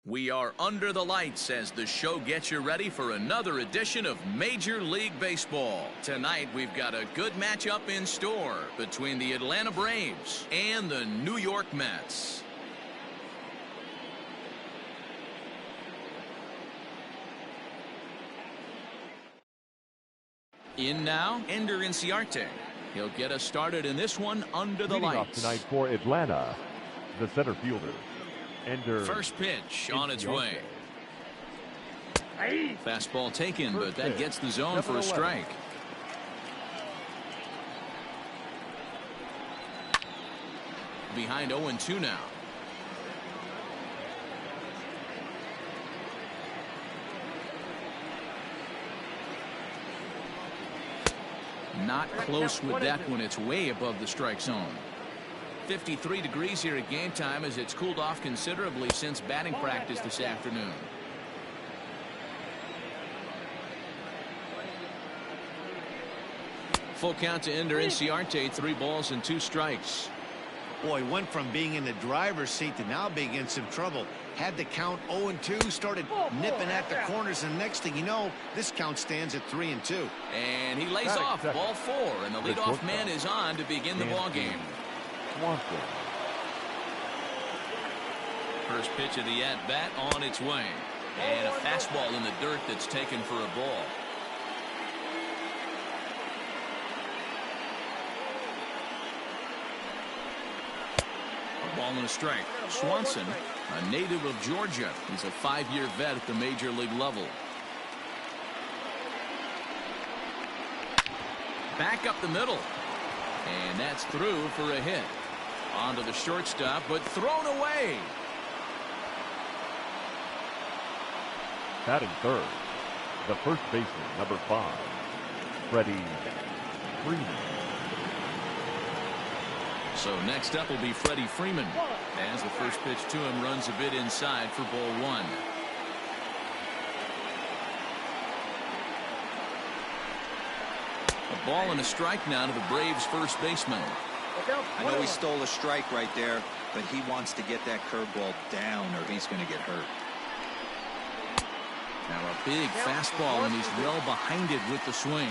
We are under the lights as the show gets you ready for another edition of Major League Baseball. Tonight, we've got a good matchup in store between the Atlanta Braves and the New York Mets. In now, Ender Inciarte. He'll get us started in this one under the lights. Off tonight for Atlanta, the center fielder. Ender. First pitch on its way. Fastball taken, but that gets the zone for a strike. Behind 0-2 now. Not close with that one. It's way above the strike zone. 53 degrees here at game time as it's cooled off considerably since batting practice this afternoon. Full count to Ender Inciarte, 3 balls and 2 strikes. Boy, went from being in the driver's seat to now being in some trouble. Had the count 0-2, started nipping at the corners, and next thing you know, this count stands at 3-2. And he lays off ball 4, and the leadoff man is on to begin the ball game. First pitch of the at-bat on its way. And a fastball in the dirt that's taken for a ball. A ball and a strike. Swanson, a native of Georgia. He's a 5-year vet at the major league level. Back up the middle. And that's through for a hit. Onto the shortstop, but thrown away. Batting third, the first baseman, number 5, Freddie Freeman. So next up will be Freddie Freeman, as the first pitch to him runs a bit inside for ball 1. A ball and a strike now to the Braves first baseman. I know he stole a strike right there, but he wants to get that curveball down or he's going to get hurt. Now a big fastball, and he's well behind it with the swing.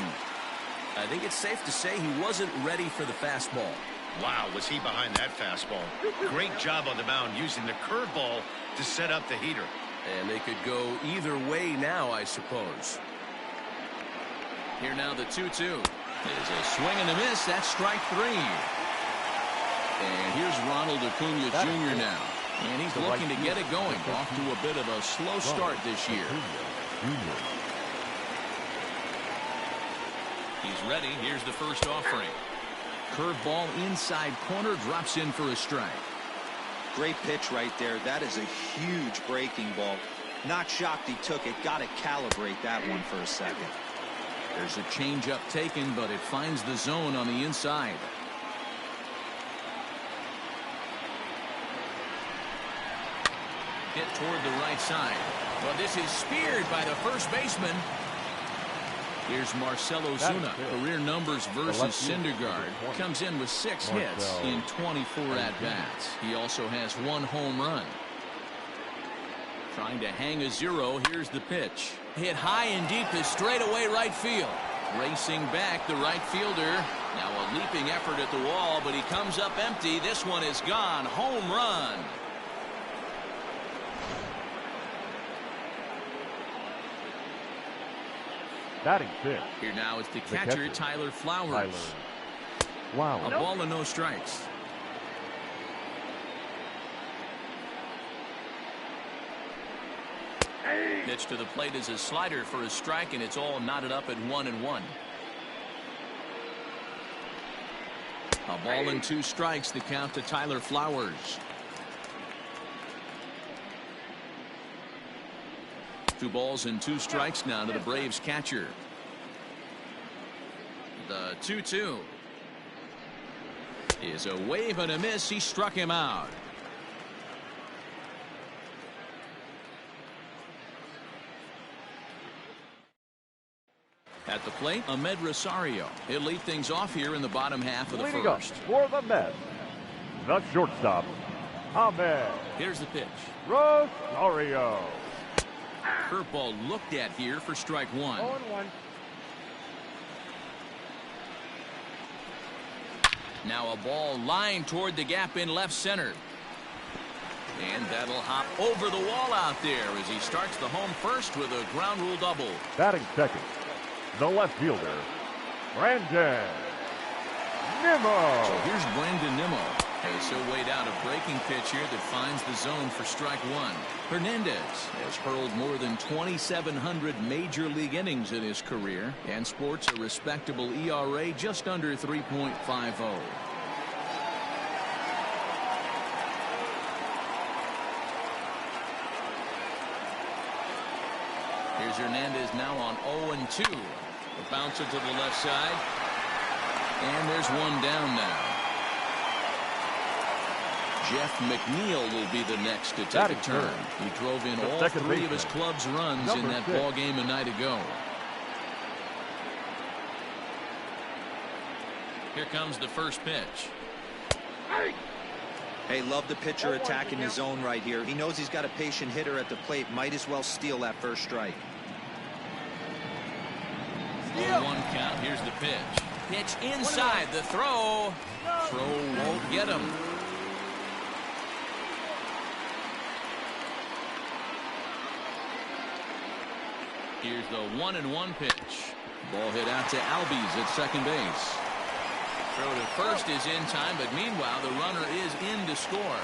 I think it's safe to say he wasn't ready for the fastball. Wow, was he behind that fastball. Great job on the mound using the curveball to set up the heater. And they could go either way now, I suppose. Here now the 2-2. Is a swing and a miss. That's strike 3. And here's Ronald Acuna Jr. now. And he's looking to get it going. Off to a bit of a slow start this year. He's ready. Here's the first offering. Curveball inside corner, drops in for a strike. Great pitch right there. That is a huge breaking ball. Not shocked he took it. Got to calibrate that one for a second. There's a changeup taken, but it finds the zone on the inside. Hit toward the right side. Well, this is speared by the first baseman. Here's Marcell Ozuna. Career numbers versus Syndergaard. Comes in with 6 hits in 24 at-bats. He also has 1 home run. Trying to hang a 0. Here's the pitch. Hit high and deep to straightaway right field. Racing back the right fielder. Now a leaping effort at the wall, but he comes up empty. This one is gone. Home run. Batting 5th. Here now is the catcher, Tyler Flowers. Wow. A ball and no strikes. Pitch to the plate is a slider for a strike, and it's all knotted up at 1-1. A ball and 2 strikes, the count to Tyler Flowers. 2 balls and 2 strikes now to the Braves catcher. The 2-2 is a wave and a miss. He struck him out. At the plate, Ahmed Rosario. He'll lead things off here in the bottom half of the first. For the Mets, the shortstop, Ahmed. Here's the pitch. Rosario. Curveball looked at here for strike one. 0-1. Now a ball lined toward the gap in left center. And that'll hop over the wall out there as he starts the home first with a ground rule double. Batting second, the left fielder, Brandon Nimmo. So here's Brandon Nimmo. As he'll wait out a breaking pitch here that finds the zone for strike one. Hernandez has hurled more than 2,700 major league innings in his career and sports a respectable ERA just under 3.50. Here's Hernandez now on 0-2. The bouncer to the left side. And there's one down now. Jeff McNeil will be the next to take a turn. He drove in all three of his club's runs in that ball game a night ago. Here comes the first pitch. Hey, love the pitcher attacking his zone right here. He knows he's got a patient hitter at the plate. Might as well steal that first strike. 0-1 count. Here's the pitch. Pitch inside. The throw. Throw won't get him. Here's the 1-1 pitch. Ball hit out to Albies at second base. Throw to first is in time, but meanwhile the runner is in to score.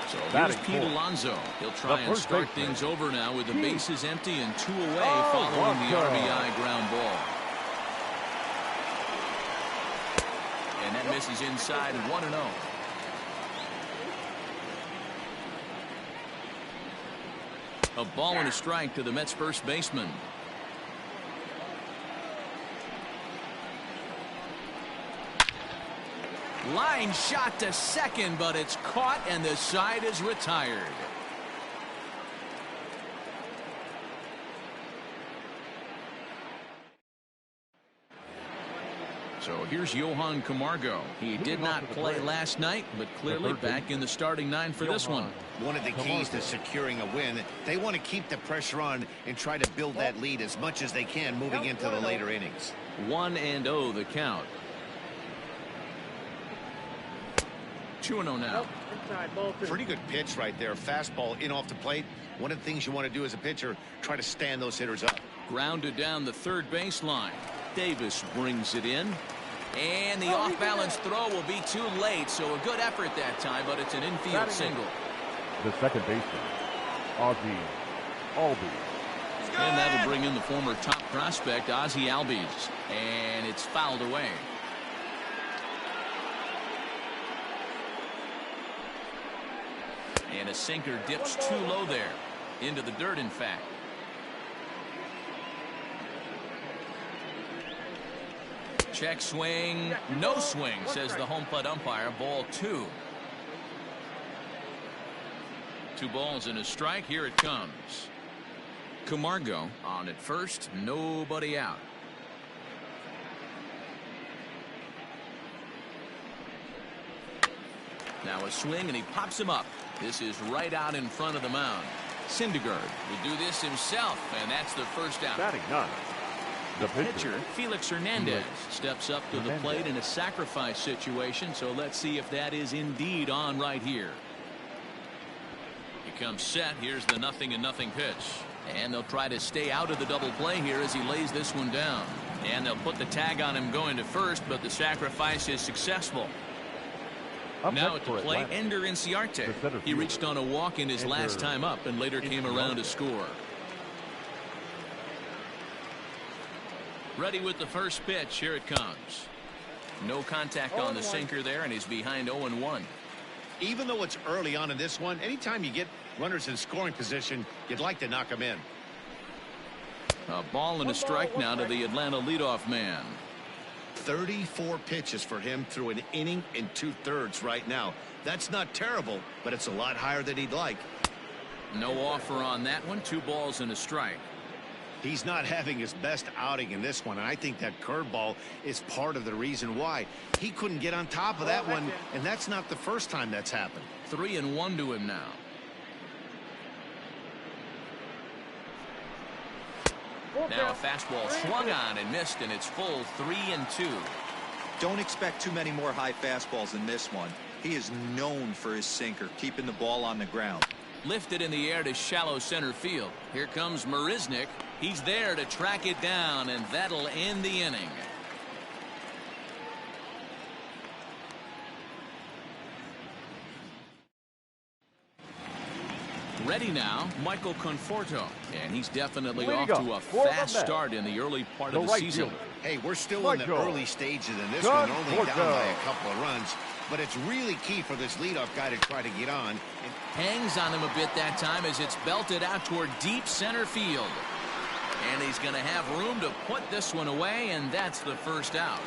So here's Pete Alonso. He'll try and start things over now with the bases empty and 2 away following the RBI ground ball. And that misses inside 1-0. A ball and a strike to the Mets first baseman. Line shot to second, but it's caught and the side is retired. So here's Johan Camargo. He did not play last night, but clearly back in the starting nine for this one. One of the keys to securing a win, they want to keep the pressure on and try to build that lead as much as they can moving into the later innings. 1-0 the count. 2-0 now. Pretty good pitch right there. Fastball in off the plate. One of the things you want to do as a pitcher, try to stand those hitters up. Grounded down the third baseline. Davis brings it in. And the off-balance throw will be too late, so a good effort that time, but it's an infield single. The second baseman, Ozzie Albies. And that'll bring in the former top prospect, Ozzie Albies. And it's fouled away. And a sinker dips too low there. Into the dirt, in fact. Check swing. No swing, says the home plate umpire. Ball 2. 2 balls and a strike. Here it comes. Camargo on at first. Nobody out. Now a swing, and he pops him up. This is right out in front of the mound. Syndergaard will do this himself, and that's the first out. Batting none. The pitcher, Felix Hernandez, steps up to the plate in a sacrifice situation, so let's see if that is indeed on right here. He comes set. Here's the 0-0 pitch. And they'll try to stay out of the double play here as he lays this one down. And they'll put the tag on him going to first, but the sacrifice is successful. Now at the plate, Ender Inciarte. He reached on a walk in his last time up and later came around to score. Ready with the first pitch. Here it comes. No contact on the sinker there, and he's behind 0-1. Even though it's early on in this one, anytime you get runners in scoring position, you'd like to knock them in. A ball and a strike now to the Atlanta leadoff man. 34 pitches for him through an inning and 2/3 right now. That's not terrible, but it's a lot higher than he'd like. No offer on that one. 2 balls and a strike. He's not having his best outing in this one, and I think that curveball is part of the reason why. He couldn't get on top of that one, and that's not the first time that's happened. 3-1 to him now. Now a fastball swung on and missed, and it's full 3-2. Don't expect too many more high fastballs in this one. He is known for his sinker, keeping the ball on the ground. Lifted in the air to shallow center field. Here comes Marisnick. He's there to track it down, and that'll end the inning. Ready now, Michael Conforto, and he's definitely off to a fast start in the early part of the season. Hey, we're still in the early stages in this one, only down by a couple of runs, but it's really key for this leadoff guy to try to get on. Hangs on him a bit that time as it's belted out toward deep center field. And he's going to have room to put this one away, and that's the first out.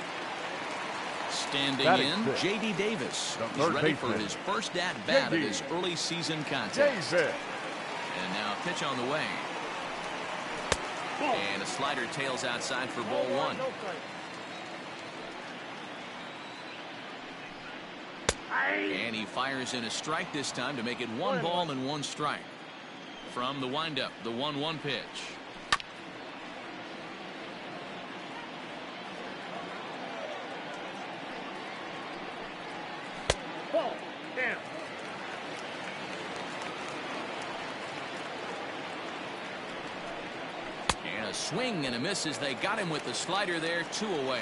Standing in, J.D. Davis. He's ready for his first at-bat of his early season contest. And now a pitch on the way. And a slider tails outside for ball one. And he fires in a strike this time to make it 1 ball and 1 strike. From the windup, the 1-1 pitch. And a swing and a miss as they got him with the slider there, 2 away.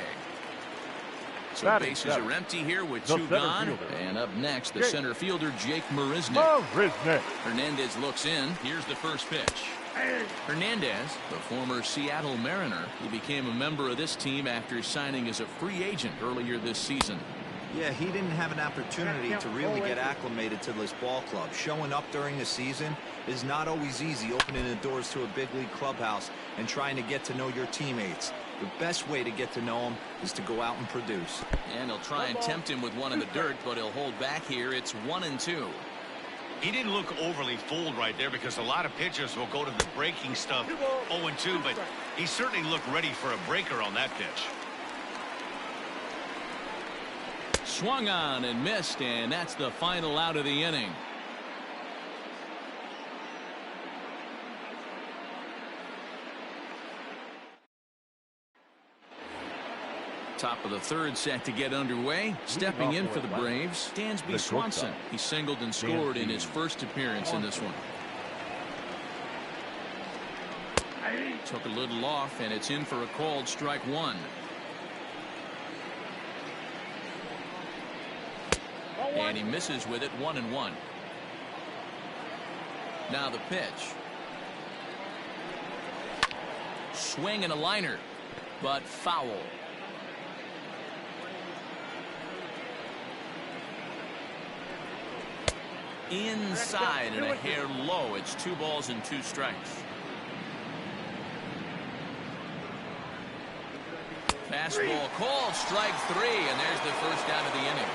So bases are empty here with 2 gone. And up next, the center fielder, Jake Marisnick. Hernandez looks in. Here's the first pitch. Hernandez, the former Seattle Mariner, who became a member of this team after signing as a free agent earlier this season. Yeah, he didn't have an opportunity to really get acclimated to this ball club. Showing up during the season is not always easy, opening the doors to a big league clubhouse and trying to get to know your teammates. The best way to get to know him is to go out and produce. And he'll try and tempt him with one in the dirt, but he'll hold back here. It's 1-2. He didn't look overly fooled right there because a lot of pitchers will go to the breaking stuff 0-2, but he certainly looked ready for a breaker on that pitch. Swung on and missed, and that's the final out of the inning. Top of the third set to get underway. Stepping in for the Braves, Dansby Swanson. He singled and scored in his first appearance in this one. Took a little off, and it's in for a called strike 1. And he misses with it, 1-1. Now the pitch. Swing and a liner, but foul. Inside and a hair low. It's 2 balls and 2 strikes. Fastball called, strike 3, and there's the first out of the inning.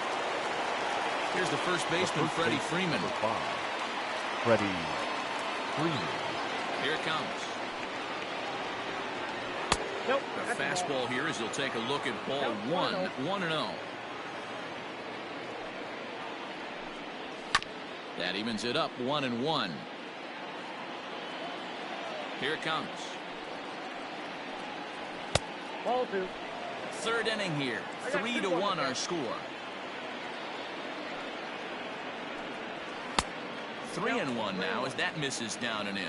Here's the first baseman, Freddie Freeman. Freddie Freeman. Here it comes. The fastball here as he'll take a look at ball 1, 1-0. That evens it up, 1-1. Here it comes. Ball 2. Third inning here, 3-1 our score. 3-1 now as that misses down and in.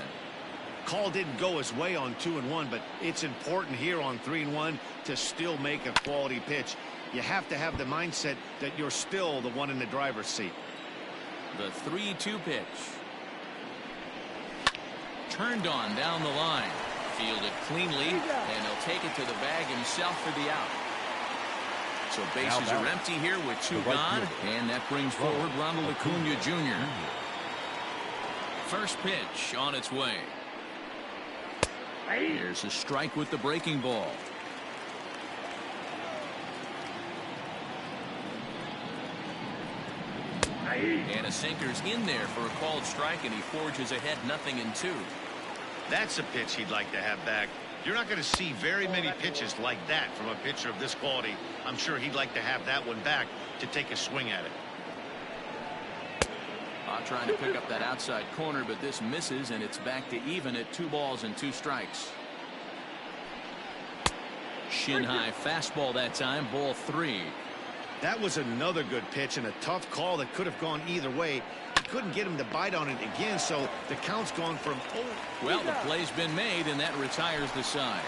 Call didn't go his way on 2-1, but it's important here on 3-1 to still make a quality pitch. You have to have the mindset that you're still the one in the driver's seat. The 3-2 pitch. Turned on down the line. Fielded cleanly, and he'll take it to the bag himself for the out. So bases are empty here with 2 gone, and that brings forward Ronald Acuna Jr. First pitch on its way. Here's a strike with the breaking ball. And a sinker's in there for a called strike, and he forges ahead 0-2. That's a pitch he'd like to have back. You're not going to see very many pitches like that from a pitcher of this quality. I'm sure he'd like to have that one back to take a swing at it. Trying to pick up that outside corner, but this misses, and it's back to even at 2 balls and 2 strikes. Shin high fastball that time, ball 3. That was another good pitch and a tough call that could have gone either way. He couldn't get him to bite on it again, so the count's gone from Well, the play's been made, and that retires the side.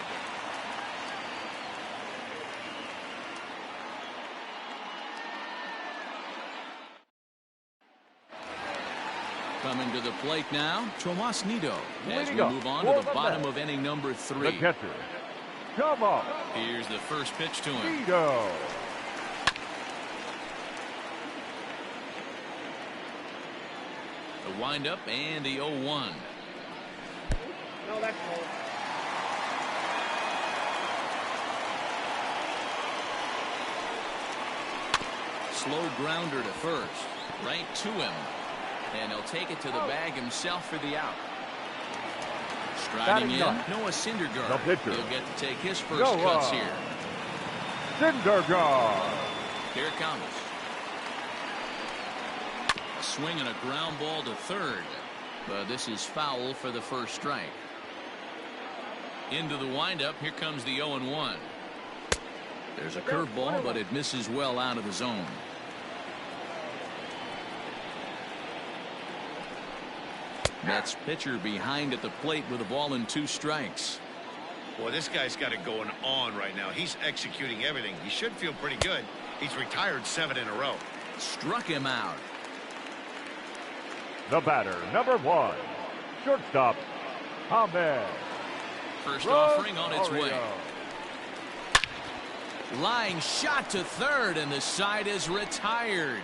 Coming to the plate now, Tomas Nido, as we move on to the bottom of inning number 3. The catcher, come on. Here's the first pitch to him. Nido. The windup and the 0-1. No, that's cold. Slow grounder to first, right to him. And he'll take it to the bag himself for the out. Striding in, Noah Syndergaard. He'll get to take his first cuts here. Syndergaard. Here it comes. A swing and a ground ball to third. But this is foul for the first strike. Into the windup. Here comes the 0-1. There's a curveball, but it misses well out of the zone. Mets pitcher behind at the plate with a ball and 2 strikes. Boy, this guy's got it going on right now. He's executing everything. He should feel pretty good. He's retired 7 in a row. Struck him out. The batter, number 1, shortstop, Ahmed. First offering on its way. Line shot to third, and the side is retired.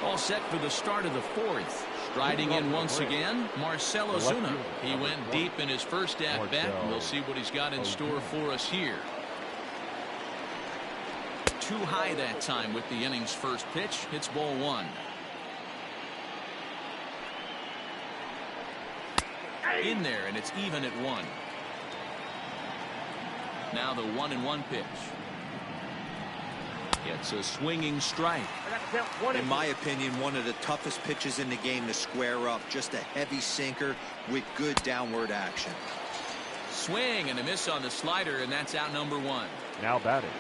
All set for the start of the 4th. Striding in once again, Marcell Ozuna. He went deep in his first at-bat, and we'll see what he's got in store for us here. Too high that time with the inning's first pitch. Hits ball 1. In there, and it's even at 1. Now the 1-1 pitch. It's a swinging strike. In my opinion, one of the toughest pitches in the game to square up. Just a heavy sinker with good downward action. Swing and a miss on the slider, and that's out number 1. Now batting.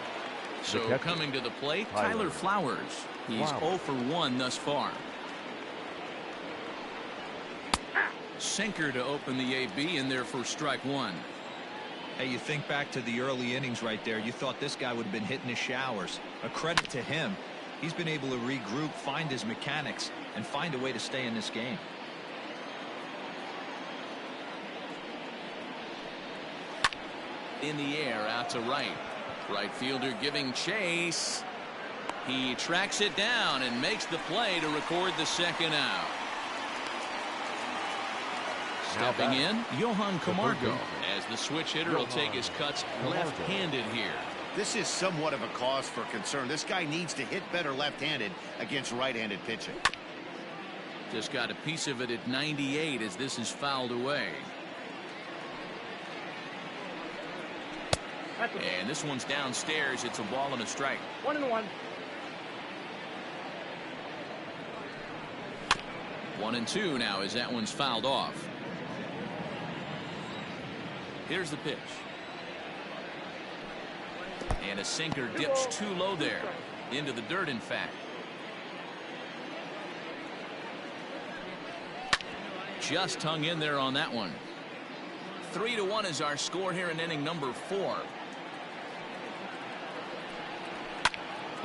So coming to the plate, Tyler Flowers. He's 0 for 1 thus far. Sinker to open the AB in there for strike 1. Hey, you think back to the early innings right there. You thought this guy would have been hitting his showers. A credit to him. He's been able to regroup, find his mechanics, and find a way to stay in this game. In the air, out to right. Right fielder giving chase. He tracks it down and makes the play to record the second out. Stepping in, Johan Camargo, as the switch hitter will take his cuts left-handed here. This is somewhat of a cause for concern. This guy needs to hit better left-handed against right-handed pitching. Just got a piece of it at 98 as this is fouled away. And this one's downstairs. It's a ball and a strike. 1-1. 1-2 now as that one's fouled off. Here's the pitch. And a sinker dips too low there. Into the dirt, in fact. Just hung in there on that one. 3-1 is our score here in inning number 4.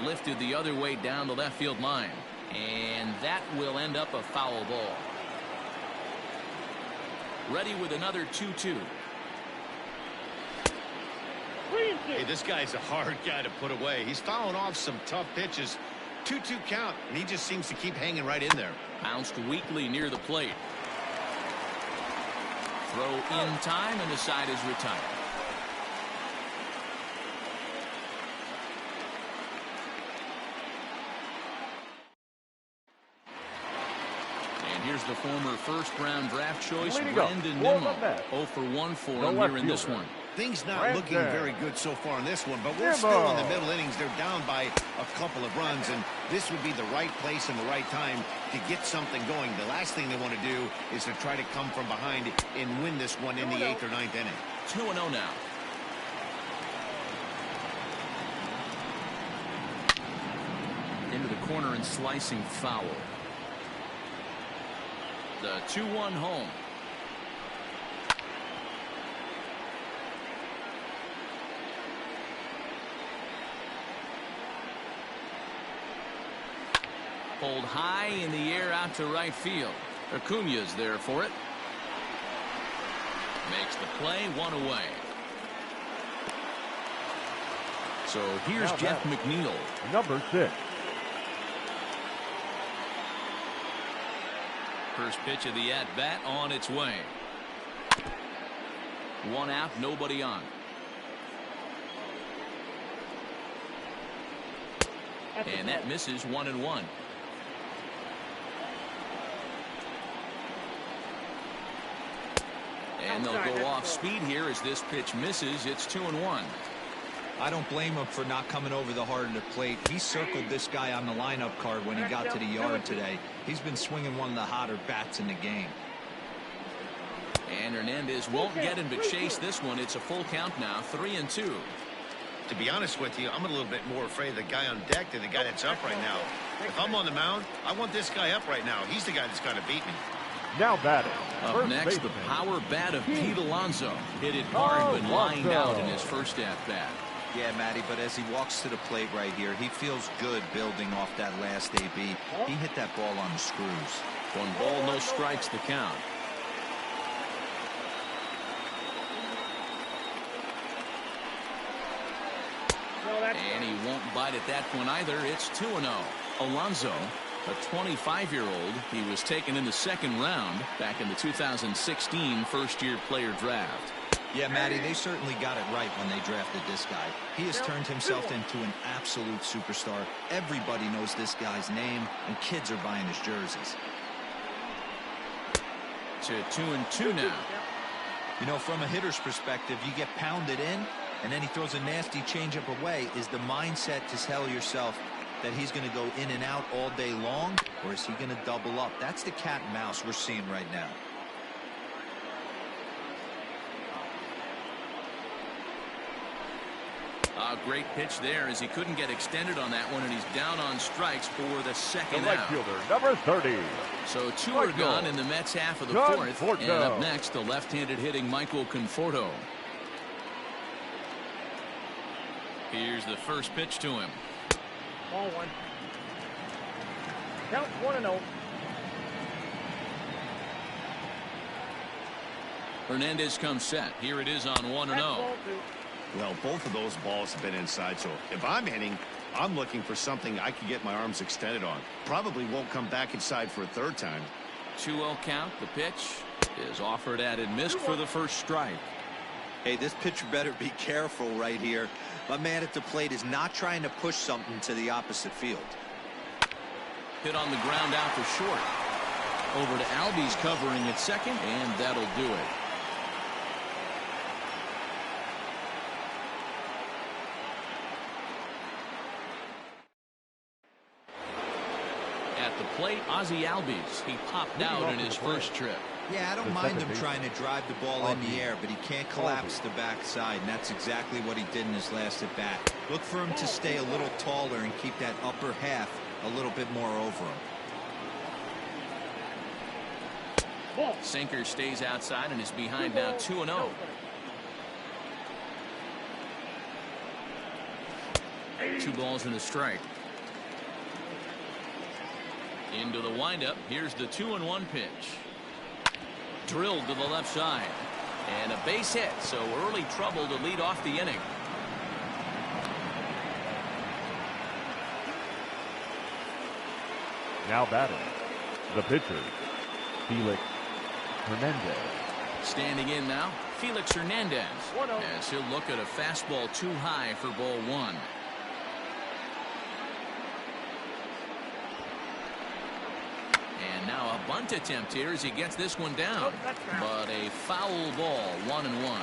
Lifted the other way down the left field line. And that will end up a foul ball. Ready with another 2-2. Hey, this guy's a hard guy to put away. He's fouling off some tough pitches. 2-2 count, and he just seems to keep hanging right in there. Bounced weakly near the plate. Throw in time, and the side is retired. Here's the former first-round draft choice, Leading Brandon up for Nimmo. the Mets, 0 for 1 for the him left here in this fielder, one. Things not Brandon. looking very good so far in this one, but we're Nimmo. still in the middle innings. They're down by a couple of runs, and this would be the right place and the right time to get something going. The last thing they want to do is to try to come from behind and win this one in the 8th or 9th inning. 2-0 now. Into the corner and slicing foul. The 2-1 home. Pulled high in the air out to right field. Acuña's there for it. Makes the play, 1 away. So here's Now Jeff that, McNeil. number 6. First pitch of the at-bat on its way. 1 out, nobody on. And that misses, 1-1. And they'll go off speed here as this pitch misses. It's 2-1. I don't blame him for not coming over the heart of the plate. He circled this guy on the lineup card when he got to the yard today. He's been swinging one of the hotter bats in the game. And Hernandez won't get him to chase this one. It's a full count now, 3-2. To be honest with you, I'm a little bit more afraid of the guy on deck than the guy that's up right now. If I'm on the mound, I want this guy up right now. He's the guy that's got to beat me. Now batting. Up first next, the baseman, power bat of Pete Alonso. Hit it hard, but lined out in his first at-bat. Yeah, Matty, but as he walks to the plate right here, he feels good building off that last AB. He hit that ball on the screws. 1 ball, no strikes, the count. And he won't bite at that one either. It's 2-0. Alonso, a 25-year-old. He was taken in the 2nd round back in the 2016 first-year player draft. Yeah, Matty, they certainly got it right when they drafted this guy. He has turned himself into an absolute superstar. Everybody knows this guy's name, and kids are buying his jerseys. To 2-2 now. You know, from a hitter's perspective, you get pounded in, and then he throws a nasty changeup away. Is the mindset to tell yourself that he's going to go in and out all day long, or is he going to double up? That's the cat and mouse we're seeing right now. A great pitch there as he couldn't get extended on that one, and he's down on strikes for the 2nd The right out. fielder, number 30. So 2 are gone in the Mets half of the 4th. And up next, the left-handed hitting Michael Conforto. Here's the first pitch to him. Ball 1. Count 1-0. Hernandez comes set. Here it is on 1-0. Well, both of those balls have been inside, so if I'm hitting, I'm looking for something I can get my arms extended on. Probably won't come back inside for a 3rd time. 2-0 count. The pitch is offered at and missed for the first strike. Hey, this pitcher better be careful right here. My man at the plate is not trying to push something to the opposite field. Hit on the ground out for short. Over to Albies covering at second, and that'll do it. At the plate, Ozzie Albies. He popped out in his first trip. Yeah, I don't mind him trying to drive the ball in the air, but he can't collapse the backside, and that's exactly what he did in his last at-bat. Look for him to stay a little taller and keep that upper half a little bit more over him. Sinker stays outside and is behind now 2-0. Two balls and a strike. Into the windup. Here's the 2-1 pitch. Drilled to the left side. And a base hit, so early trouble to lead off the inning. Now batting, the pitcher, Felix Hernandez. Standing in now, Felix Hernandez, as he'll look at a fastball too high for ball 1. And now a bunt attempt here as he gets this one down. But a foul ball, 1-1.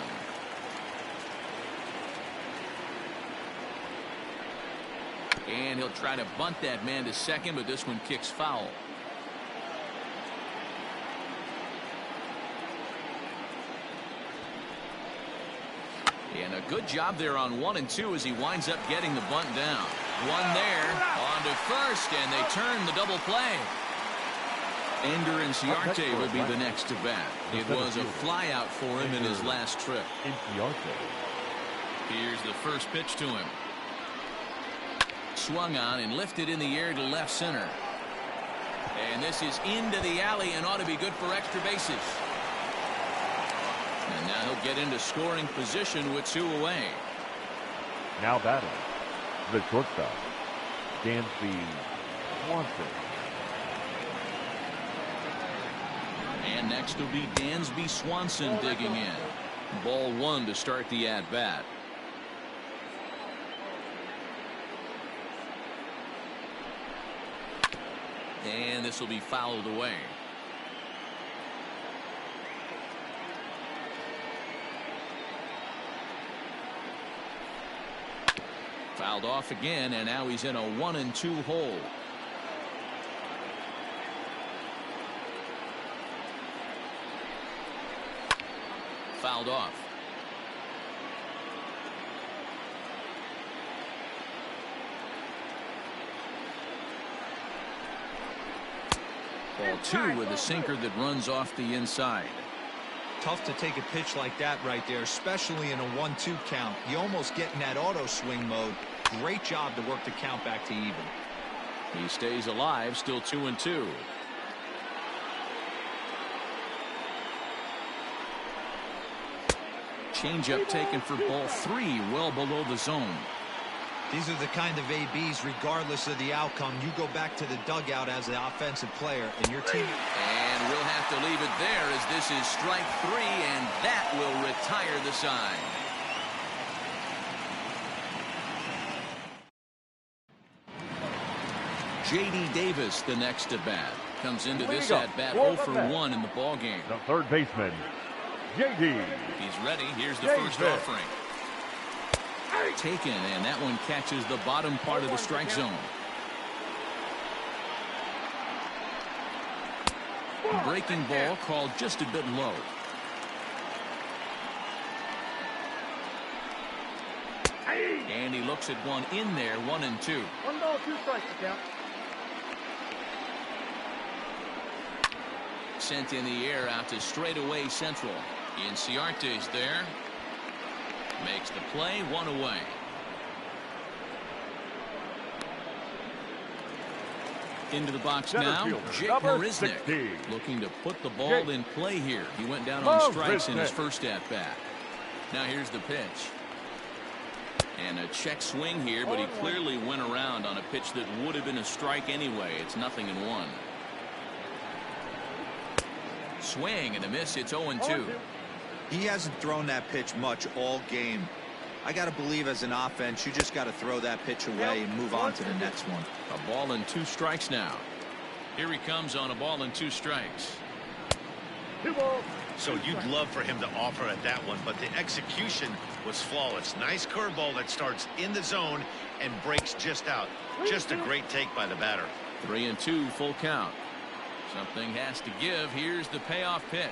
And he'll try to bunt that man to second, but this one kicks foul. And a good job there on 1 and 2 as he winds up getting the bunt down. One there, on to first, and they turn the double play. Ender Inciarte will be the next to bat. It was a fly out for him in his last trip. Here's the first pitch to him. Swung on and lifted in the air to left center. And this is into the alley and ought to be good for extra bases. And now he'll get into scoring position with 2 away. Now batting, the shortstop, Dansby Swanson. And next will be Dansby Swanson digging in. Ball 1 to start the at-bat. And this will be fouled away. Fouled off again, and now he's in a 1 and 2 hole. Fouled off. Ball 2 with a sinker that runs off the inside. Tough to take a pitch like that right there, especially in a 1-2 count. You almost get in that auto swing mode. Great job to work the count back to even. He stays alive, still 2 and 2. Changeup taken for ball 3, well below the zone. These are the kind of ABs, regardless of the outcome. You go back to the dugout as the offensive player, and your team. And we'll have to leave it there as this is strike 3, and that will retire the side. J.D. Davis, the next at bat, comes into this at bat 0 for 1 in the ball game. The third baseman, J.D. He's ready. Here's the first offering. Taken, and that one catches the bottom part of the strike zone. Breaking ball called just a bit low. And he looks at one in there, 1 and 2. 1 ball, 2 strikes to count. Sent in the air out to straightaway central. Inciarte's there. Makes the play, 1 away. Into the box now, Jake Marisnick, looking to put the ball in play here. He went down on strikes in his first at-bat. Now here's the pitch. And a check swing here, but he clearly went around on a pitch that would have been a strike anyway. It's 0-1. Swing and a miss. It's 0-2. He hasn't thrown that pitch much all game. I got to believe as an offense, you just got to throw that pitch away and move on to the next one. A ball and 2 strikes now. Here he comes on a ball and 2 strikes. 2 balls. So you'd love for him to offer at that one, but the execution was flawless. Nice curveball that starts in the zone and breaks just out. Just a great take by the batter. 3-2, full count. Something has to give. Here's the payoff pitch.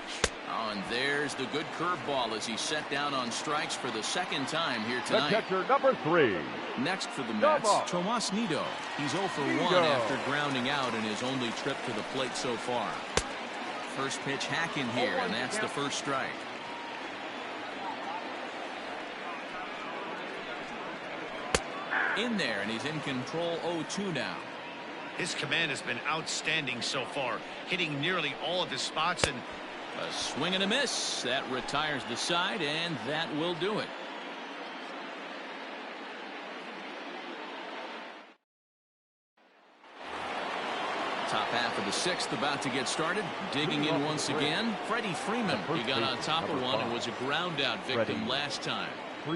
Oh, and there's the good curveball as he's set down on strikes for the second time here tonight. The catcher, number 3. Next for the Mets, Tomas Nido. He's 0 for 1 after grounding out in his only trip to the plate so far. First pitch hack in here, and that's the first strike. In there, and he's in control, 0-2 now. His command has been outstanding so far, hitting nearly all of his spots, and a swing and a miss. That retires the side, and that will do it. Top half of the 6th about to get started. Digging in once again, Freddie Freeman. He got on top of one and was a ground out victim last time.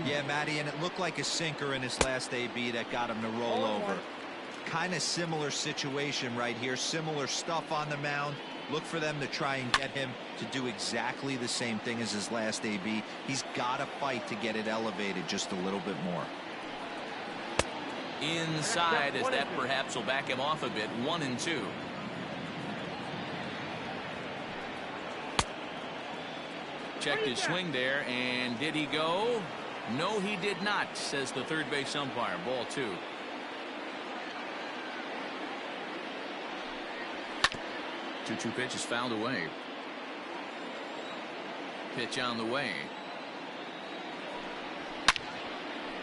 Yeah, Matty, and it looked like a sinker in his last AB that got him to roll over. kind of similar situation right here. Similar stuff on the mound. Look for them to try and get him to do exactly the same thing as his last AB. He's got to fight to get it elevated just a little bit more. Inside, as that perhaps will back him off a bit. 1-2. Checked his swing there, and did he go? No, he did not, says the third base umpire. Ball 2. 2-2 pitch is fouled away. Pitch on the way.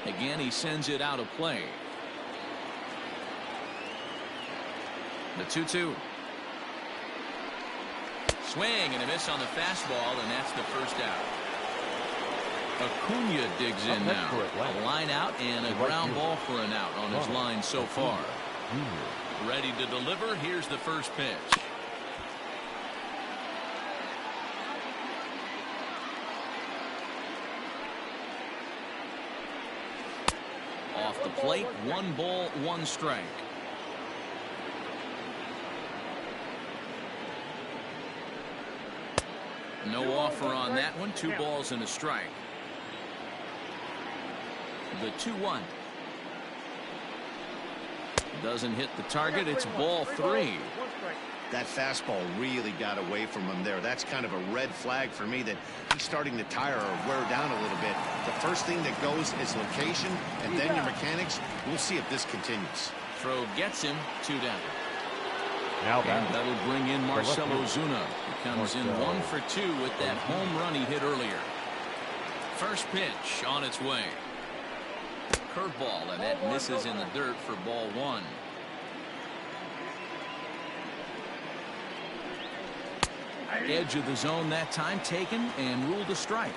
Again, he sends it out of play. The 2-2. Swing and a miss on the fastball, and that's the first out. Acuna digs in now. A line out and a ground ball for an out on his line so far. Ready to deliver. Here's the first pitch. Off the plate, 1 ball, 1 strike. No offer on that one. 2 balls and a strike. The 2-1. Doesn't hit the target. It's ball 3. That fastball really got away from him there. That's kind of a red flag for me that he's starting to tire or wear down a little bit. The first thing that goes is location, and then your mechanics. We'll see if this continues. Throw gets him. 2 down. Now and that'll bring in Marcell Ozuna. He comes in 1 for 2 with that home run he hit earlier. First pitch on its way. Curveball, and that misses in the dirt for ball 1. Edge of the zone that time taken and ruled a strike.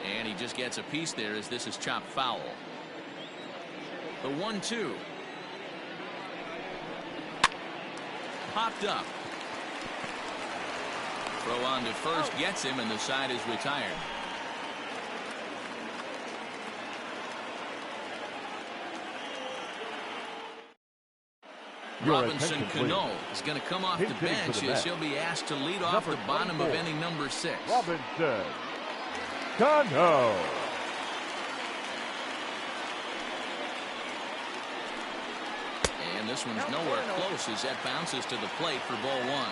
And he just gets a piece there as this is chopped foul. The 1-2. Popped up. Throw on to first gets him, and the side is retired. Robinson Cano is going to come off the bench as he'll be asked to lead off the bottom of inning number 6. Robinson Cano. And this one's nowhere close as that bounces to the plate for ball 1.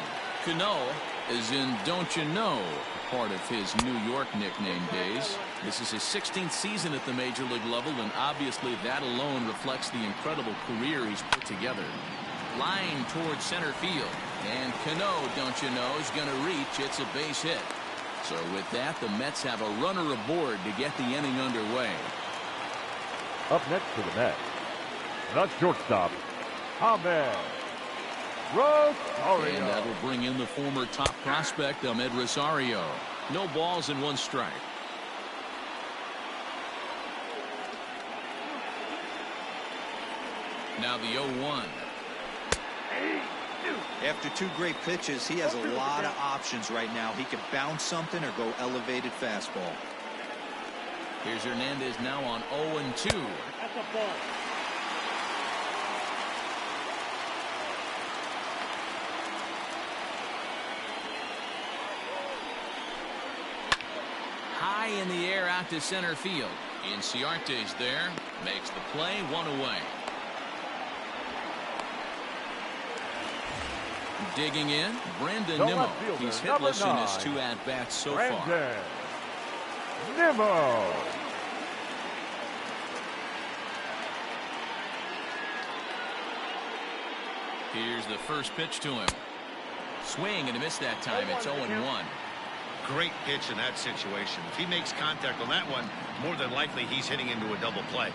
Cano is in Don't You Know, part of his New York nickname days. This is his 16th season at the major league level, and obviously that alone reflects the incredible career he's put together. Line towards center field, and Cano, Don't You Know, is going to reach. It's a base hit. So with that, the Mets have a runner aboard to get the inning underway. Up next for the Mets, the shortstop, Ahmed Rosario. And that'll bring in the former top prospect, Ahmed Rosario. No balls and 1 strike. Now the 0-1. After 2 great pitches, he has a lot of options right now. He could bounce something or go elevated fastball. Here's Hernandez now on 0-2. That's a ball. High in the air out to center field. Inciarte's there. Makes the play. 1 away. Digging in, Brandon Nimmo. He's hitless in his 2 at-bats so far. Nimmo. Here's the first pitch to him. Swing and a miss that time. It's 0-1. Great pitch in that situation. If he makes contact on that one, more than likely he's hitting into a double play.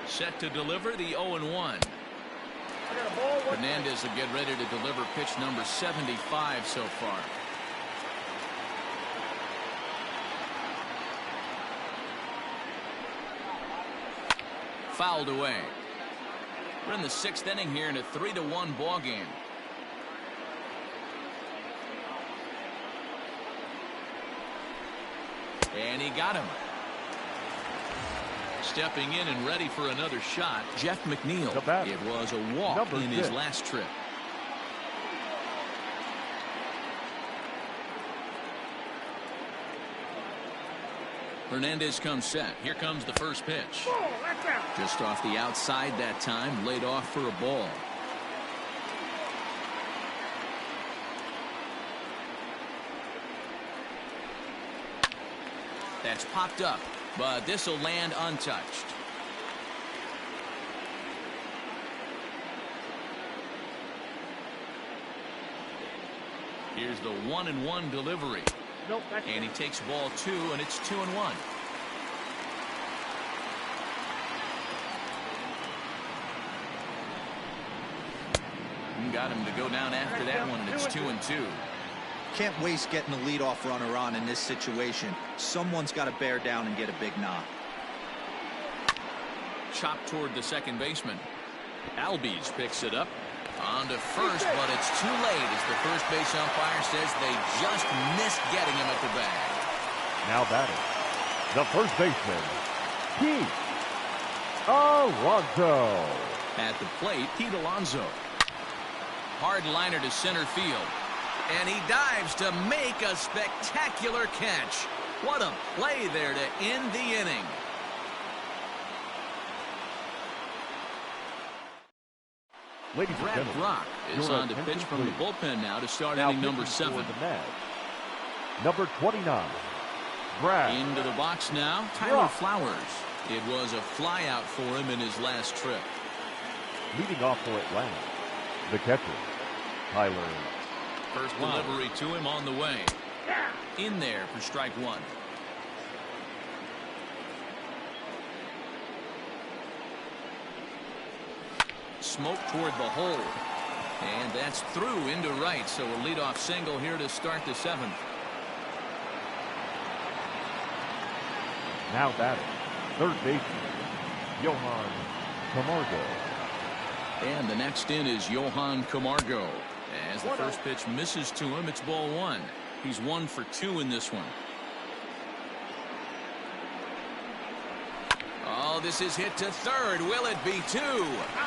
Set to deliver the 0-1. Hernandez will get ready to deliver pitch number 75 so far. Fouled away. We're in the 6th inning here in a 3-1 ball game. And he got him. Stepping in and ready for another shot, Jeff McNeil. It was a walk in his last trip. Hernandez comes set. Here comes the first pitch. Just off the outside that time, laid off for a ball. That's popped up, but this will land untouched. Here's the 1-1 delivery. Nope, and he takes ball 2, and it's 2-1. Got him to go down after that one, and it's 2-2. Can't waste getting the leadoff runner on in this situation. Someone's got to bear down and get a big knock. Chopped toward the second baseman. Albies picks it up. On to first, but it's too late as the first base umpire says they just missed getting him at the bag. Now batting, the first baseman, Pete Alonso. At the plate, Pete Alonso. Hard liner to center field. And he dives to make a spectacular catch. What a play there to end the inning. Ladies and Brad gentlemen, Brock is on to pitch from the bullpen now to start inning number 7. Number 29, Brad. Into the box now, Tyler Flowers. It was a flyout for him in his last trip. Leading off for Atlanta, the catcher, Tyler. First delivery to him on the way. In there for strike 1. Smoke toward the hole. And that's through into right. So a leadoff single here to start the 7th. Now batting, third baseman, Johan Camargo. And the next in is Johan Camargo. As the first pitch misses to him, it's ball 1. He's 1 for 2 in this one. Oh, this is hit to third. Will it be 2?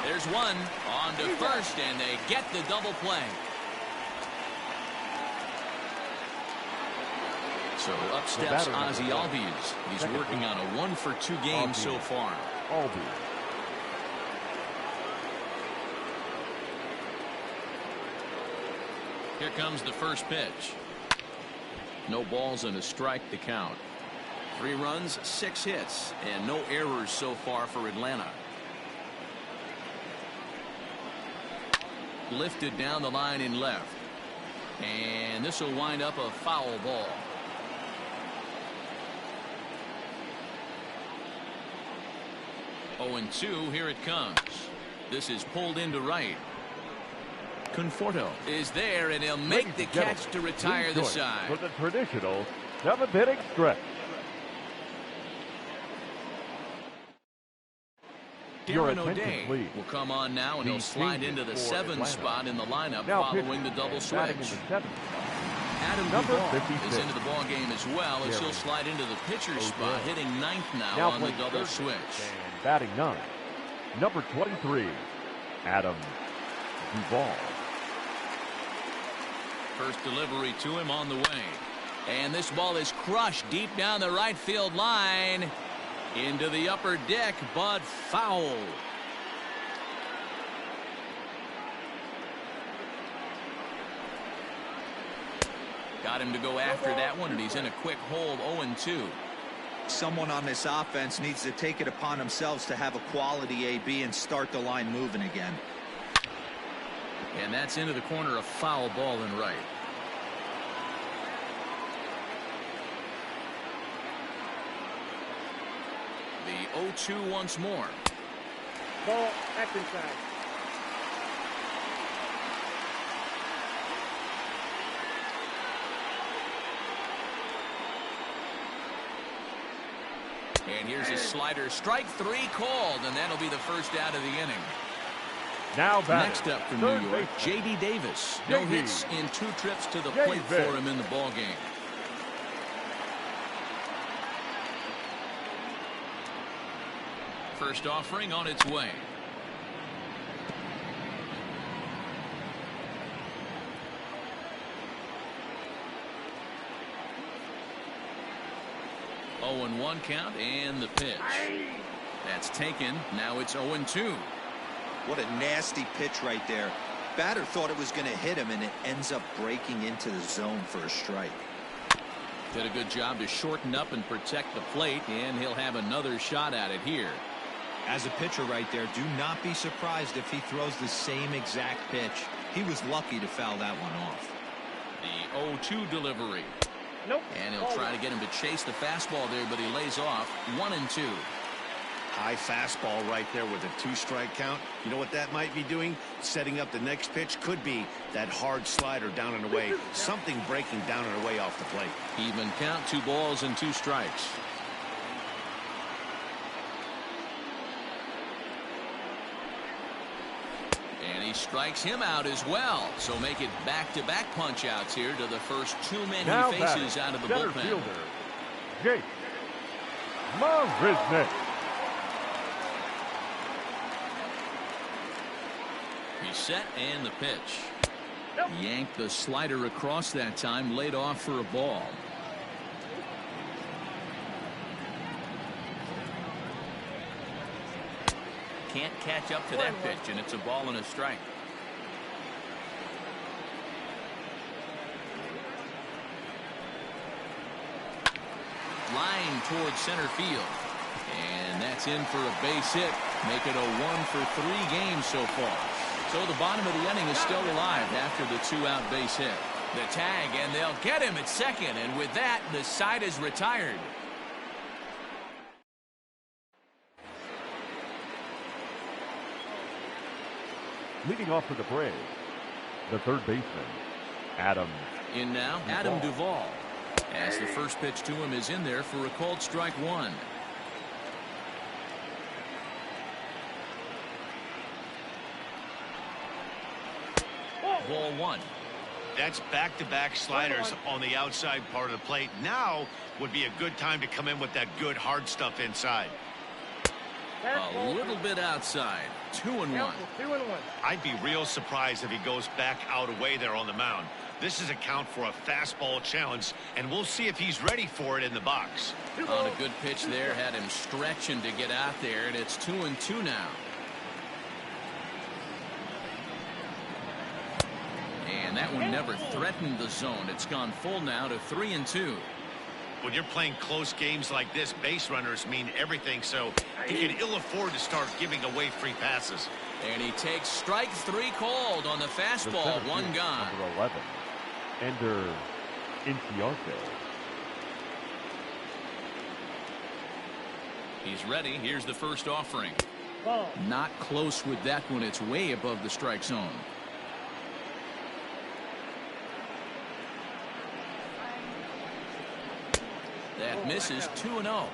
There's 1 on to first, and they get the double play. So up steps Ozzie Albies. He's working on a 1 for 2 game so far. Albies. Here comes the first pitch. No balls and a strike to count. 3 runs, 6 hits, and no errors so far for Atlanta. Lifted down the line in left. And this will wind up a foul ball. Oh, and 2, here it comes. This is pulled into right. Conforto is there, and he'll make the catch to retire the side. For the traditional 7th inning stretch. Darren O'Day will come on now, and he'll slide into the 7th spot in the lineup following the double switch. Adam Duvall is into the ball game as well, as he'll slide into the pitcher's spot, hitting 9th now on the double switch. And batting 9, number 23, Adam Duvall. First delivery to him on the way. And this ball is crushed deep down the right field line. Into the upper deck, but foul. Got him to go after that one, and he's in a quick hold, 0-2. Someone on this offense needs to take it upon themselves to have a quality AB and start the line moving again. And that's into the corner, a foul ball in right. The 0-2 once more. Ball, back inside. And here's his slider. Strike 3 called, and that'll be the first out of the inning. Now batting, next up from New York, J.D. Davis. No hits in 2 trips to the plate for him in the ball game. first offering on its way. Oh, and 1 count, and the pitch. That's taken. Now it's 0-2. What a nasty pitch right there. Batter thought it was going to hit him, and it ends up breaking into the zone for a strike. Did a good job to shorten up and protect the plate, and he'll have another shot at it here. As a pitcher right there, do not be surprised if he throws the same exact pitch. He was lucky to foul that one off. The 0-2 delivery. Nope. And he'll try to get him to chase the fastball there, but he lays off. 1-2. High fastball right there with a 2-strike count. You know what that might be doing? Setting up the next pitch. Could be that hard slider down and away. Something breaking down and away off the plate. Even count, 2 balls and 2 strikes. And he strikes him out as well. So make it back-to-back punch-outs here to the first 2 men Now he faces out of the center bullpen. fielder, Jake Marisnick. He's set, and the pitch. Yanked the slider across that time, laid off for a ball. Can't catch up to that pitch, and it's a ball and a strike. Line towards center field. And that's in for a base hit. Make it a 1-for-3 game so far. So the bottom of the inning is still alive after the 2-out base hit. The tag, and they'll get him at second. And with that, the side is retired. Leading off for the Braves, the third baseman, Adam. In now, Adam Duvall. As the first pitch to him is in there for a called strike 1. Ball 1. That's back-to-back sliders on the outside part of the plate. Now would be a good time to come in with that good hard stuff inside. A little bit outside. 2-1. 2-1. I'd be real surprised if he goes back out away there on the mound. This is a count for a fastball challenge, and we'll see if he's ready for it in the box. On a good pitch there, had him stretching to get out there, and it's 2-2 now. And that one never threatened the zone. It's gone full now to 3-2. When you're playing close games like this, base runners mean everything, so he can ill afford to start giving away free passes. And he takes strike 3 called on the fastball. The 1 gone. Number 11, Ender Inciarte. He's ready. Here's the first offering. Ball. Not close with that one. It's way above the strike zone. That misses. 2-0.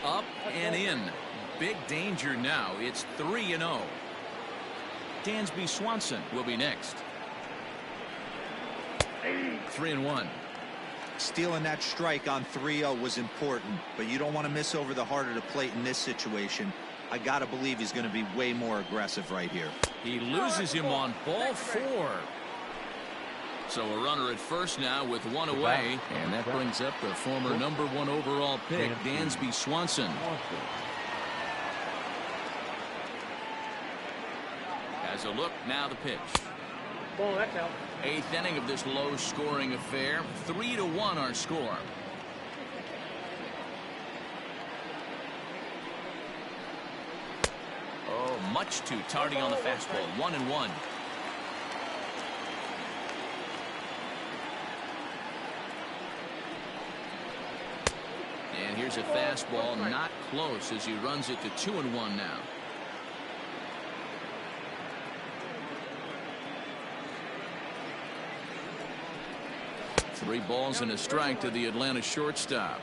Up and in. Big danger now. It's 3-0. Dansby Swanson will be next. 3-1. Stealing that strike on 3-0 was important, but you don't want to miss over the heart of the plate in this situation. I got to believe he's going to be way more aggressive right here. He loses him on ball 4. So a runner at first now with 1 away, and that brings up the former #1 overall pick, Dansby Swanson. As a look, now the pitch. Ball, that's out. 8th inning of this low-scoring affair. 3-1 our score. Oh, much too tardy on the fastball. 1-1. And here's a fastball, not close, as he runs it to 2-1 now. Three balls and a strike to the Atlanta shortstop.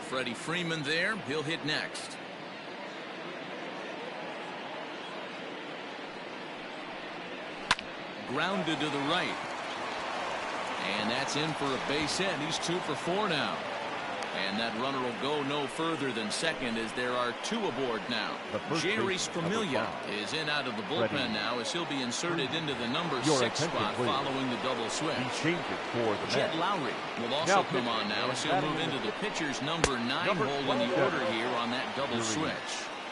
Freddie Freeman there. He'll hit next. Grounded to the right. And that's in for a base hit. He's 2 for 4 now. And that runner will go no further than second as there are 2 aboard now. Jerry's Familia is in out of the bullpen now as he'll be inserted into the number 6 spot following the double switch. Jed Lowry will also come on now as he'll move into the pitcher's number 9 hole in the order here on that double switch.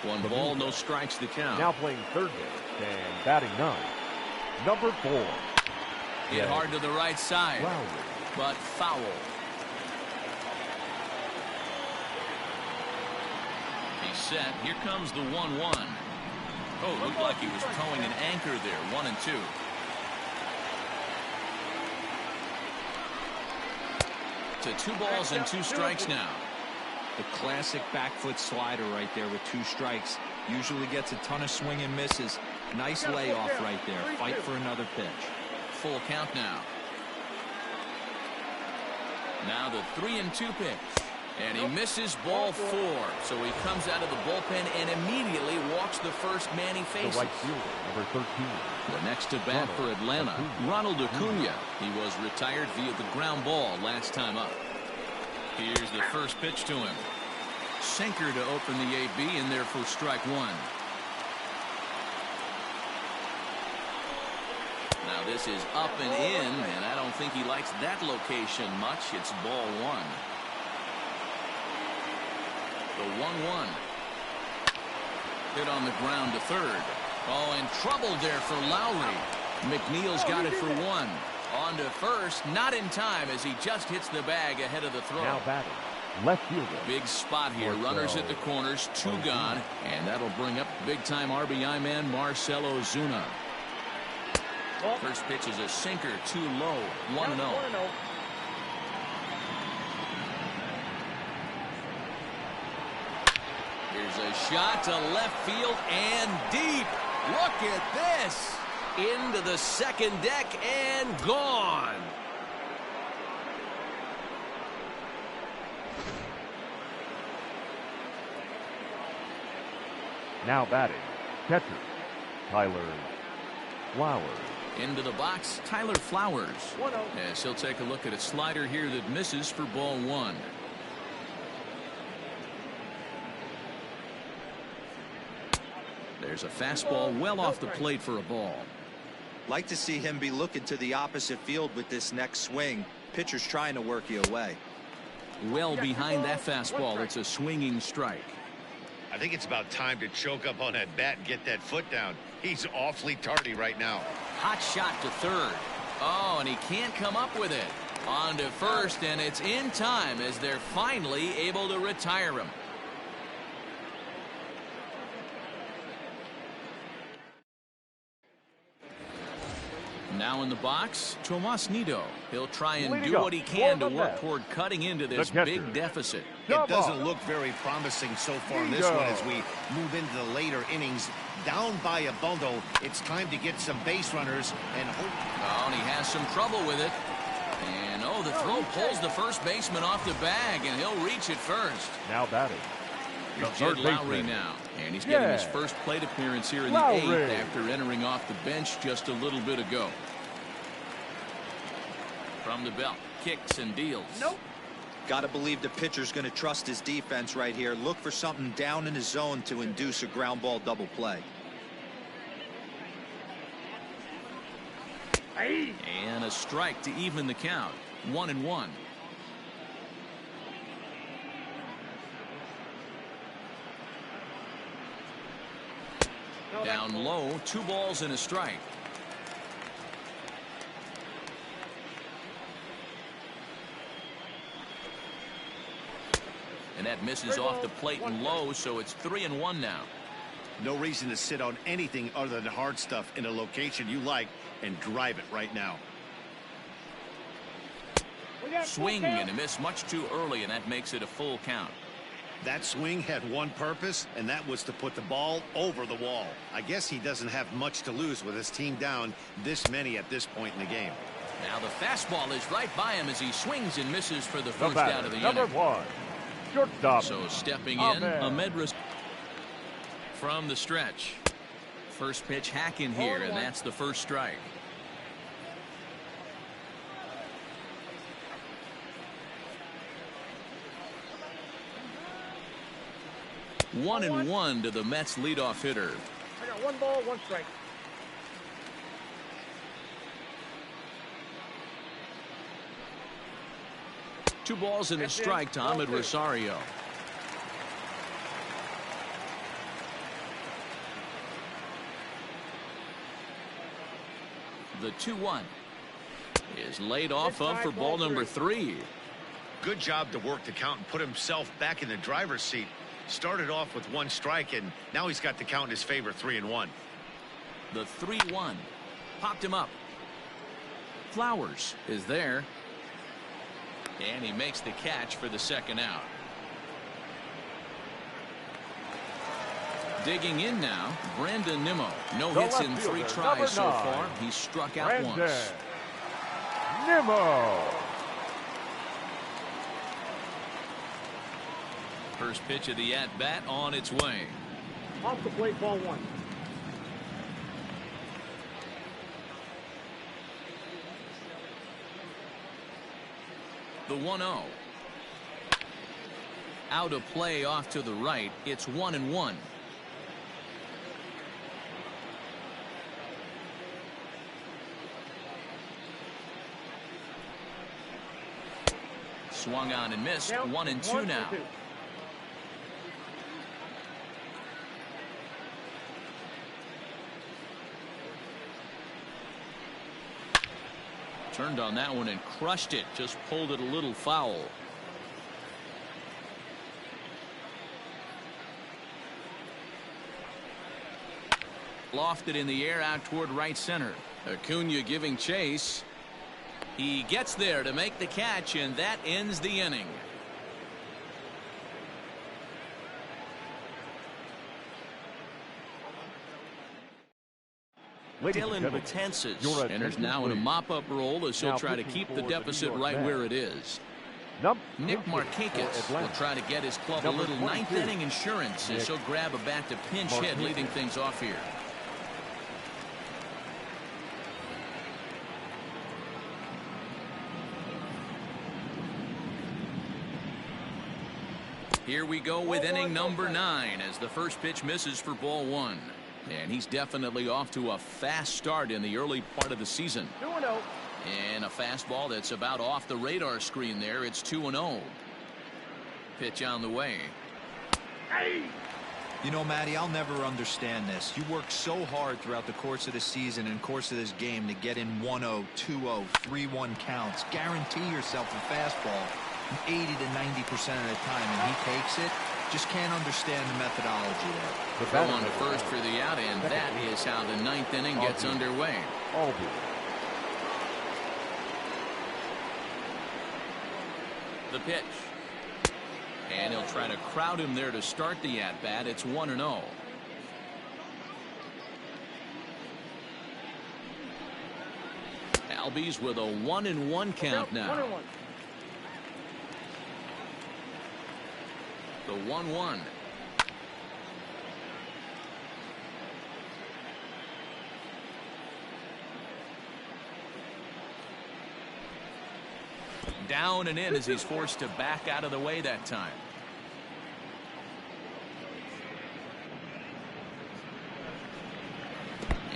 1 ball, no strikes to count. Now playing third base and batting 9, number 4. Hit hard to the right side, but foul. He's set. Here comes the 1-1. Oh, looked like he was towing an anchor there. 1-2. To 2 balls and 2 strikes now. The classic back foot slider right there with 2 strikes. Usually gets a ton of swing and misses. Nice layoff right there. Fight for another pitch. Full count now. Now the 3-2 pitch. And he misses ball 4. So he comes out of the bullpen and immediately walks the first man he faces. The right fielder, number 13. The next to bat for Atlanta, Ronald Acuna. He was retired via the ground ball last time up. Here's the first pitch to him. Sinker to open the AB in there for strike 1. Now this is up and in, and I don't think he likes that location much. It's ball 1. The 1-1. Hit on the ground to third. Oh, and trouble there for Lowry. McNeil's got it for 1. On to first, not in time as he just hits the bag ahead of the throw. Now batting, left fielder. Big spot here. Runners at the corners, 2 gone, and that'll bring up big-time RBI man Marcell Ozuna. First pitch is a sinker, too low. 1-0. Here's a shot to left field and deep. Look at this. Into the second deck and gone. Now batting, catcher, Tyler Flowers. Into the box, Tyler Flowers. Yes, he'll take a look at a slider here that misses for ball 1. There's a fastball well off the plate for a ball. Like to see him be looking to the opposite field with this next swing. Pitcher's trying to work you away. Well behind that fastball, it's a swinging strike. I think it's about time to choke up on that bat and get that foot down. He's awfully tardy right now. Hot shot to third. Oh, and he can't come up with it. On to first, and it's in time as they're finally able to retire him. Now in the box, Tomas Nido. He'll try and do what he can to work toward cutting into this big deficit. It doesn't look very promising so far in this one as we move into the later innings. Down by a bundle, it's time to get some base runners and hope. Oh, and he has some trouble with it. And oh, the throw pulls the first baseman off the bag, and he'll reach it first. Now batting, Jed Lowry now, and he's getting his first plate appearance here in the 8th after entering off the bench just a little bit ago. From the belt, kicks and deals. Got to believe the pitcher's going to trust his defense right here. Look for something down in his zone to induce a ground ball double play. And a strike to even the count. 1-1. Down low, 2 balls and a strike. And that misses off the plate and low, so it's 3-1 now. No reason to sit on anything other than hard stuff in a location you like and drive it right now. Swing and a miss much too early, and that makes it a full count. That swing had one purpose, and that was to put the ball over the wall. I guess he doesn't have much to lose with his team down this many at this point in the game. Now the fastball is right by him as he swings and misses for the first out of the inning. Number 1, shortstop. So stepping in, Ahmed from the stretch. First pitch hack in here, and that's the first strike. 1-1 to the Mets leadoff hitter. I got 1 ball, 1 strike. Two balls and a strike to Ahmed Rosario. The 2-1 is laid off of for ball number 3. Good job to work the count and put himself back in the driver's seat. Started off with 1 strike, and now he's got the count in his favor, 3-1. The 3-1 popped him up. Flowers is there. And he makes the catch for the second out. Digging in now, Brandon Nimmo. No hits in 3 tries so far. He struck out once. Nimmo. First pitch of the at-bat on its way. Off the plate, ball 1. The 1-0. Out of play off to the right. It's 1-1. Swung on and missed. 1-2 now. Turned on that one and crushed it. Just pulled it a little foul. Lofted in the air out toward right center. Acuna giving chase. He gets there to make the catch, and that ends the inning. Dylan Betances enters now in a mop-up role as he'll try to keep the deficit right where it is. Nick Markakis will try to get his club a little ninth-inning insurance as he'll grab a bat to pinch hit, leading things off here. Here we go with inning number 9 as the first pitch misses for ball 1. And he's definitely off to a fast start in the early part of the season. 2-0. And a fastball that's about off the radar screen there. It's 2-0. Pitch on the way. Hey! You know, Matty, I'll never understand this. You work so hard throughout the course of the season and course of this game to get in 1-0, 2-0, 3-1 counts. Guarantee yourself a fastball 80 to 90% of the time, and he takes it. Just can't understand the methodology there. Throw on first for the out, and that is how the 9th inning gets underway. The pitch. And he'll try to crowd him there to start the at-bat. It's 1-0. Albies with a 1-1 count now. 1-1. The 1-1. Down and in as he's forced to back out of the way that time.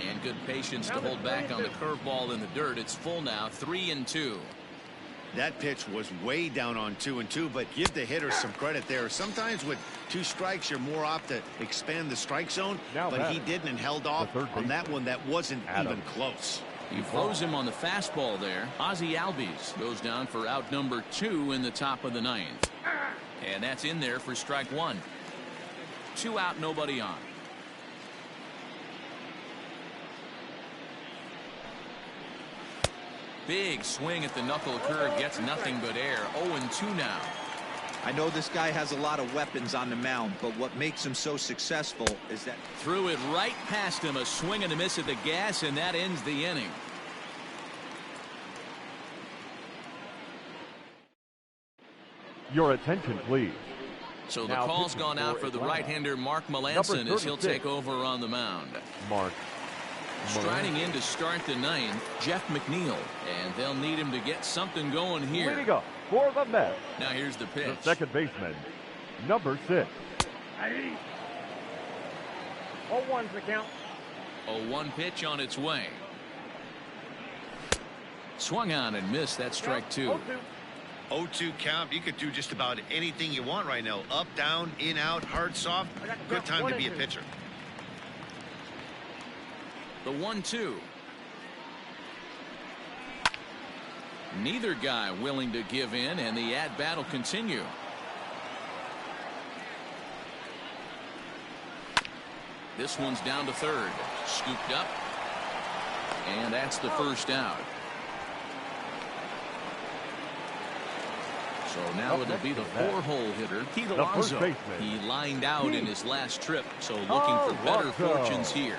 And good patience to hold back on the curveball in the dirt. It's full now, 3-2. That pitch was way down on 2-2, but give the hitter some credit there. Sometimes with 2 strikes, you're more apt to expand the strike zone, but he didn't and held off on that one that wasn't even close. He throws him on the fastball there. Ozzie Albies goes down for out number 2 in the top of the 9th. And that's in there for strike 1. 2 out, nobody on. Big swing at the knuckle curve, gets nothing but air. 0-2 now. I know this guy has a lot of weapons on the mound, but what makes him so successful is that threw it right past him, a swing and a miss at the gas, and that ends the inning. Your attention, please. So the call's gone out for the right-hander Mark Melanson as he'll take over on the mound. Striding in to start the 9th, Jeff McNeil, and they'll need him to get something going here. Leading up for the Mets. Now here's the pitch. The second baseman, number 6. Hey. 0-1's the count. 0-1 pitch on its way. Swung on and missed. That strike two. 0-2 count. You could do just about anything you want right now. Up, down, in, out, hard, soft. Good time to be a pitcher. The 1-2. Neither guy willing to give in, and the at-bat will continue. This one's down to third. Scooped up. And that's the first out. So now it'll be the four-hole hitter, Pete Alonso. He lined out in his last trip, so looking for better fortunes here.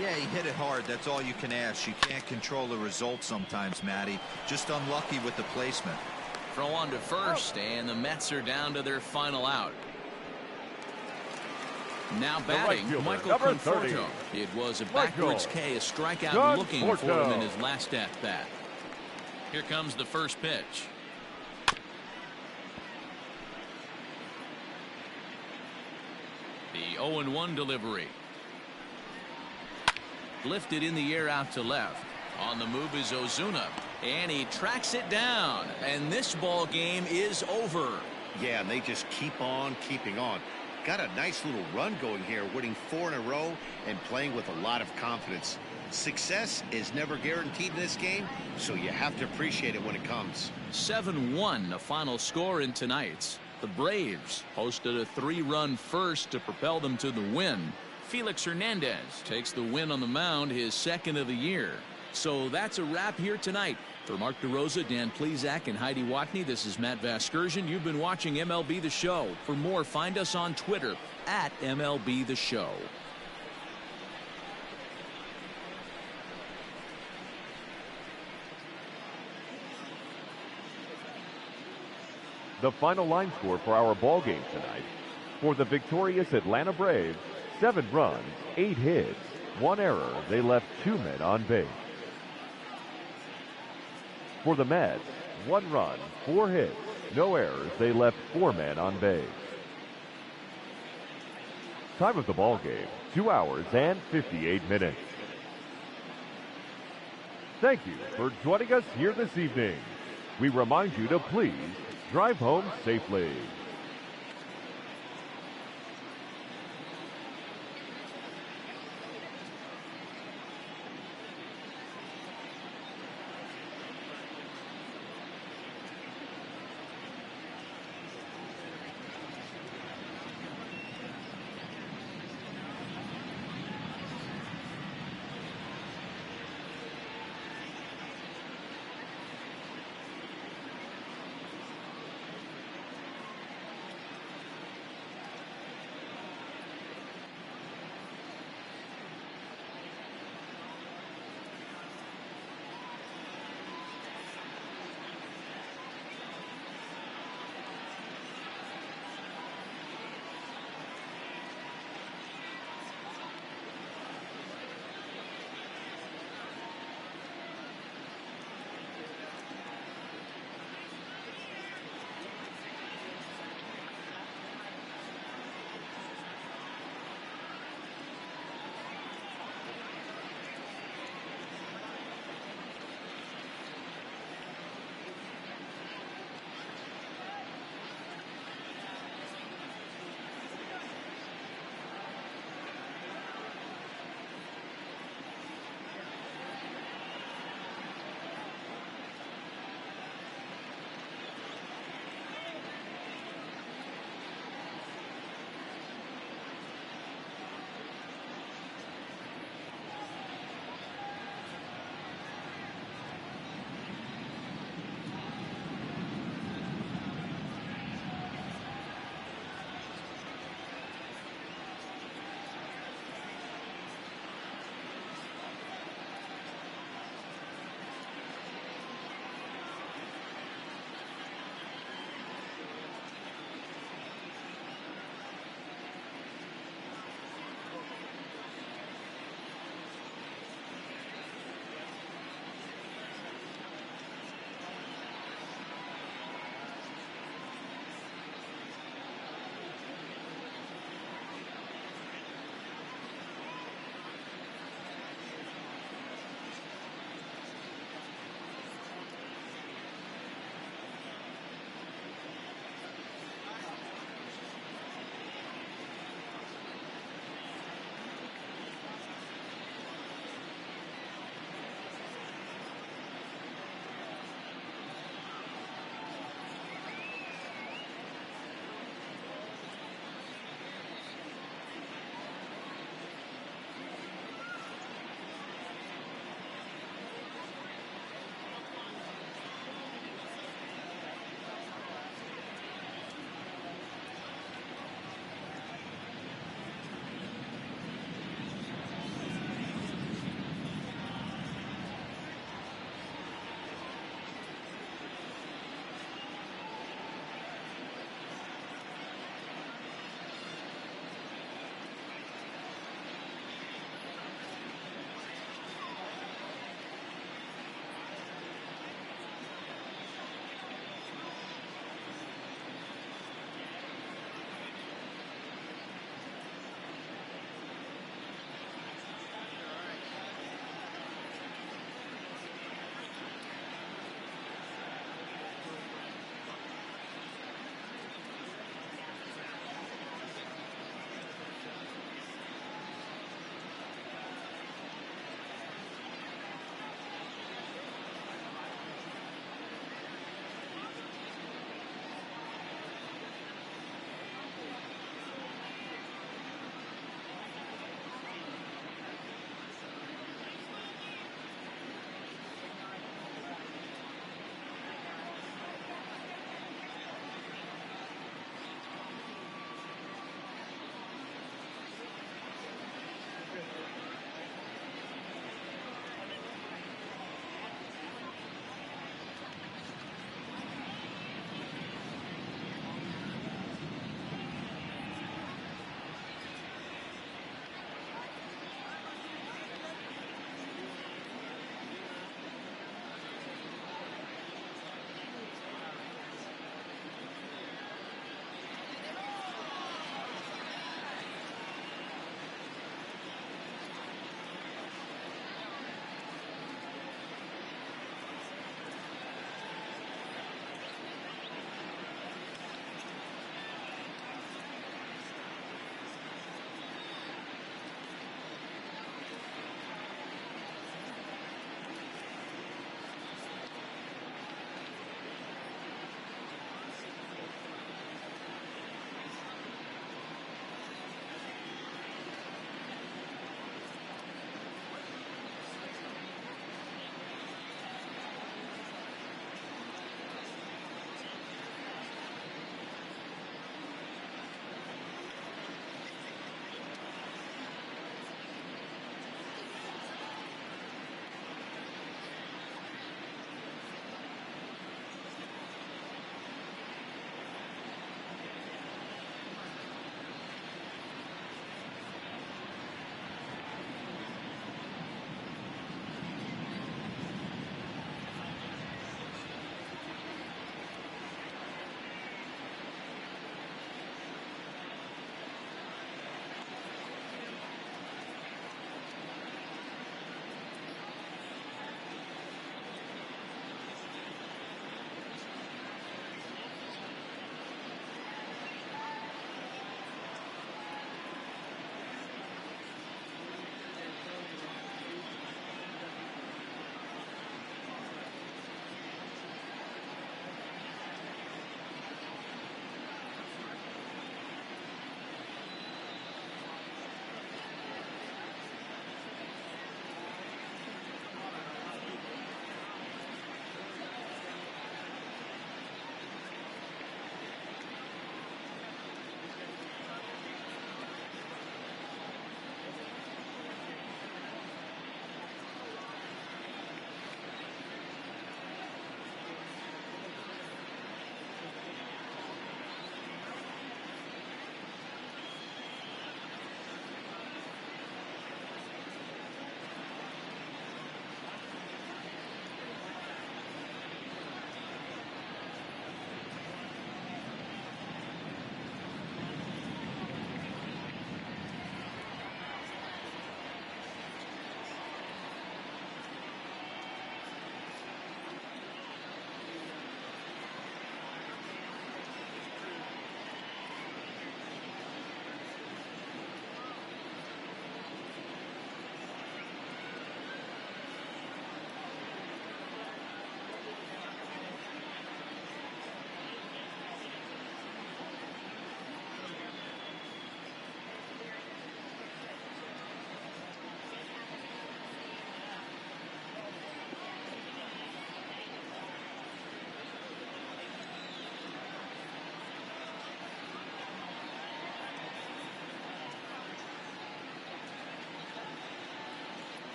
Yeah, he hit it hard. That's all you can ask. You can't control the result sometimes, Matty. Just unlucky with the placement. Throw on to first, and the Mets are down to their final out. Now batting, Michael Conforto. It was a backwards K, a strikeout looking for him in his last at-bat. Here comes the first pitch. The 0-1 delivery. Lifted in the air out to left. On the move is Ozuna, and he tracks it down, and this ball game is over. Yeah, and they just keep on keeping on. Got a nice little run going here, winning 4 in a row and playing with a lot of confidence. Success is never guaranteed in this game, so you have to appreciate it when it comes. 7-1 the final score in tonight's. The Braves posted a 3-run first to propel them to the win. Felix Hernandez takes the win on the mound, his second of the year. So that's a wrap here tonight. For Mark DeRosa, Dan Plesac, and Heidi Watney, this is Matt Vasgersian. You've been watching MLB The Show. For more, find us on Twitter at MLB The Show. The final line score for our ball game tonight. For the victorious Atlanta Braves, 7 runs, 8 hits, 1 error. They left 2 men on base. For the Mets, 1 run, 4 hits, no errors. They left 4 men on base. Time of the ball game, 2 hours and 58 minutes. Thank you for joining us here this evening. We remind you to please drive home safely.